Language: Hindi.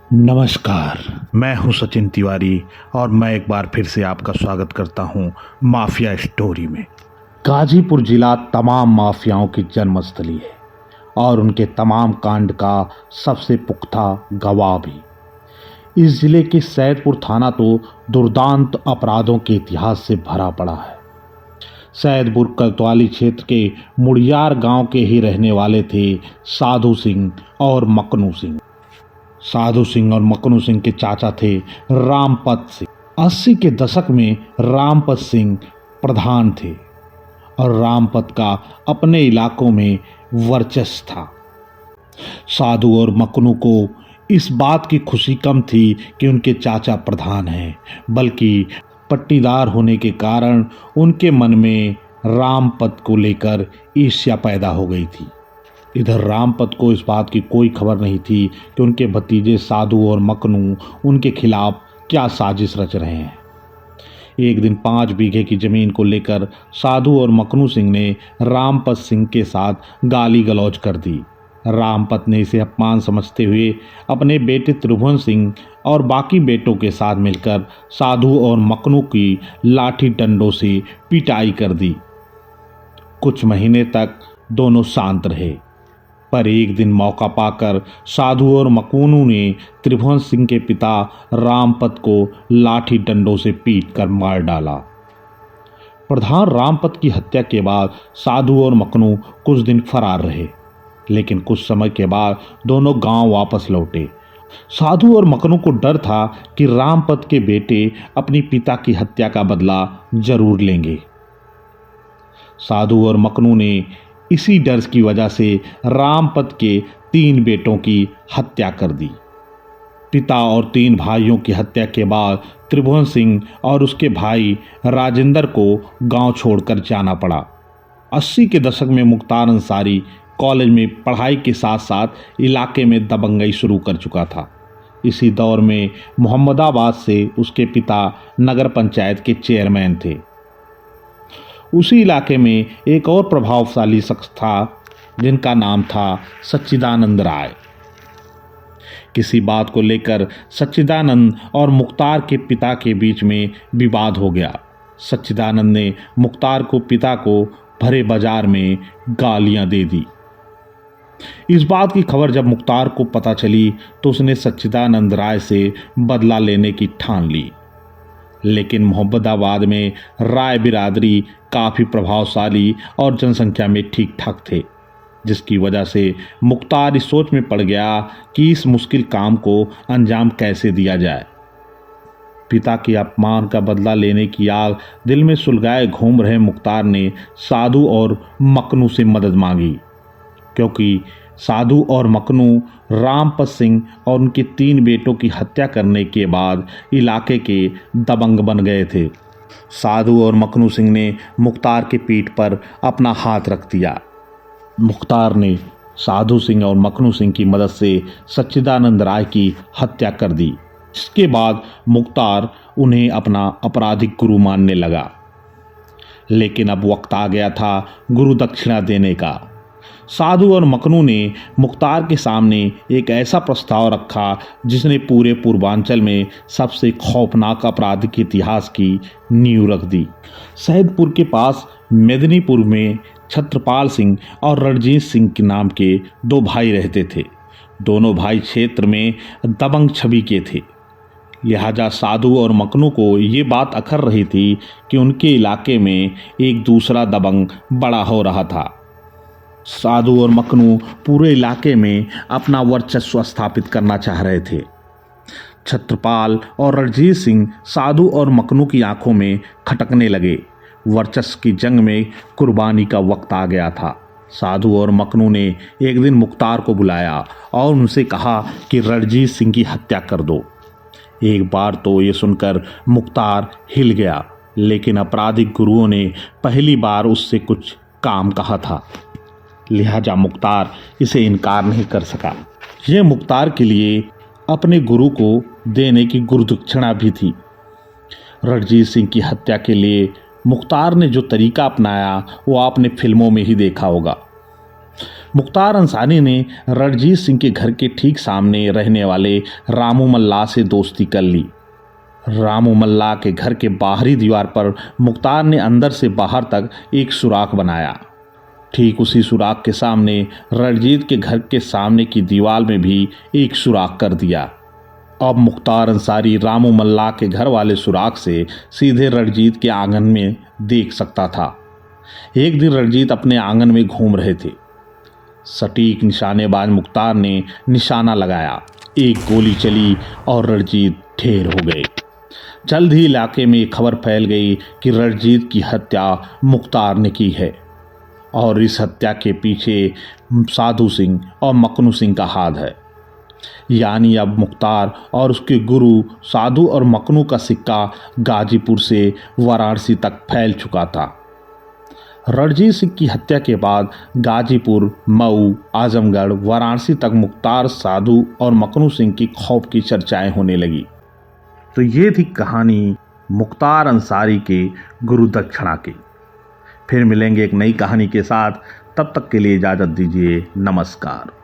नमस्कार। मैं हूं सचिन तिवारी और मैं एक बार फिर से आपका स्वागत करता हूं माफिया स्टोरी में। गाजीपुर जिला तमाम माफियाओं की जन्मस्थली है और उनके तमाम कांड का सबसे पुख्ता गवाह भी। इस जिले के सैदपुर थाना तो दुर्दांत अपराधों के इतिहास से भरा पड़ा है। सैदपुर कोतवाली क्षेत्र के मुड़ियार गांव के ही रहने वाले थे साधु सिंह और मकनू सिंह। साधु सिंह और मकनू सिंह के चाचा थे रामपत सिंह। 80 के दशक में रामपत सिंह प्रधान थे और रामपत का अपने इलाकों में वर्चस्व था। साधु और मकनू को इस बात की खुशी कम थी कि उनके चाचा प्रधान हैं, बल्कि पट्टीदार होने के कारण उनके मन में रामपत को लेकर ईर्ष्या पैदा हो गई थी। इधर रामपत को इस बात की कोई खबर नहीं थी कि उनके भतीजे साधु और मकनू उनके खिलाफ क्या साजिश रच रहे हैं। एक दिन 5 बीघे की जमीन को लेकर साधु और मकनू सिंह ने रामपत सिंह के साथ गाली गलौज कर दी। रामपत ने इसे अपमान समझते हुए अपने बेटे त्रिभुवन सिंह और बाकी बेटों के साथ मिलकर साधु और मकनू की लाठी डंडों से पिटाई कर दी। कुछ महीने तक दोनों शांत रहे, पर एक दिन मौका पाकर साधु और मकनू ने त्रिभुवन सिंह के पिता रामपत को लाठी डंडों से पीट कर मार डाला। प्रधान रामपत की हत्या के बाद साधु और मकनू कुछ दिन फरार रहे, लेकिन कुछ समय के बाद दोनों गांव वापस लौटे। साधु और मकनू को डर था कि रामपत के बेटे अपनी पिता की हत्या का बदला जरूर लेंगे। साधु और मकनू ने इसी डर की वजह से रामपत के 3 बेटों की हत्या कर दी। पिता और 3 भाइयों की हत्या के बाद त्रिभुवन सिंह और उसके भाई राजेंद्र को गांव छोड़कर जाना पड़ा। 80 के दशक में मुख्तार अंसारी कॉलेज में पढ़ाई के साथ साथ इलाके में दबंगई शुरू कर चुका था। इसी दौर में मोहम्मदाबाद से उसके पिता नगर पंचायत के चेयरमैन थे। उसी इलाके में एक और प्रभावशाली शख्स था जिनका नाम था सच्चिदानंद राय। किसी बात को लेकर सच्चिदानंद और मुख्तार के पिता के बीच में विवाद हो गया। सच्चिदानंद ने मुख्तार को पिता को भरे बाजार में गालियां दे दी। इस बात की खबर जब मुख्तार को पता चली तो उसने सच्चिदानंद राय से बदला लेने की ठान ली। लेकिन मोहम्मदाबाद में राय बिरादरी काफ़ी प्रभावशाली और जनसंख्या में ठीक ठाक थे, जिसकी वजह से मुख्तार इस सोच में पड़ गया कि इस मुश्किल काम को अंजाम कैसे दिया जाए। पिता के अपमान का बदला लेने की आग दिल में सुलगाए घूम रहे मुख्तार ने साधु और मकनू से मदद मांगी, क्योंकि साधु और मकनू रामपत सिंह और उनके 3 बेटों की हत्या करने के बाद इलाके के दबंग बन गए थे। साधु और मकनू सिंह ने मुख्तार के पीठ पर अपना हाथ रख दिया। मुख्तार ने साधु सिंह और मकनू सिंह की मदद से सच्चिदानंद राय की हत्या कर दी। इसके बाद मुख्तार उन्हें अपना आपराधिक गुरु मानने लगा। लेकिन अब वक्त आ गया था गुरु दक्षिणा देने का। साधु और मकनू ने मुख्तार के सामने एक ऐसा प्रस्ताव रखा जिसने पूरे पूर्वांचल में सबसे खौफनाक आपराधिक इतिहास की नींव रख दी। सैदपुर के पास मेदिनीपुर में छत्रपाल सिंह और रणजीत सिंह के नाम के 2 भाई रहते थे। दोनों भाई क्षेत्र में दबंग छवि के थे, लिहाजा साधु और मकनू को ये बात अखर रही थी कि उनके इलाके में एक दूसरा दबंग बड़ा हो रहा था। साधु और मकनू पूरे इलाके में अपना वर्चस्व स्थापित करना चाह रहे थे। छत्रपाल और रणजीत सिंह साधु और मकनू की आंखों में खटकने लगे। वर्चस्व की जंग में कुर्बानी का वक्त आ गया था। साधु और मकनू ने एक दिन मुख्तार को बुलाया और उनसे कहा कि रणजीत सिंह की हत्या कर दो। एक बार तो ये सुनकर मुख्तार हिल गया, लेकिन आपराधिक गुरुओं ने पहली बार उससे कुछ काम कहा था, लिहाजा मुख्तार इसे इनकार नहीं कर सका। यह मुख्तार के लिए अपने गुरु को देने की गुरुदक्षिणा भी थी। रणजीत सिंह की हत्या के लिए मुख्तार ने जो तरीका अपनाया वो आपने फिल्मों में ही देखा होगा। मुख्तार अंसारी ने रणजीत सिंह के घर के ठीक सामने रहने वाले रामू मल्ला से दोस्ती कर ली। रामू मल्ला के घर के बाहरी दीवार पर मुख्तार ने अंदर से बाहर तक एक सुराख बनाया। ठीक उसी सुराख के सामने रणजीत के घर के सामने की दीवार में भी एक सुराख कर दिया। अब मुख्तार अंसारी रामू मल्ला के घर वाले सुराख से सीधे रणजीत के आंगन में देख सकता था। एक दिन रणजीत अपने आंगन में घूम रहे थे। सटीक निशानेबाज मुख्तार ने निशाना लगाया, एक गोली चली और रणजीत ढेर हो गए। जल्द ही इलाके में खबर फैल गई कि रणजीत की हत्या मुख्तार ने की है और इस हत्या के पीछे साधु सिंह और मकनू सिंह का हाथ है। यानी अब मुख्तार और उसके गुरु साधु और मकनू का सिक्का गाजीपुर से वाराणसी तक फैल चुका था। रणजीत सिंह की हत्या के बाद गाजीपुर, मऊ, आजमगढ़, वाराणसी तक मुख्तार, साधु और मकनू सिंह की खौफ की चर्चाएं होने लगी। तो ये थी कहानी मुख्तार अंसारी के गुरु दक्षिणा की। फिर मिलेंगे एक नई कहानी के साथ, तब तक के लिए इजाज़त दीजिए। नमस्कार।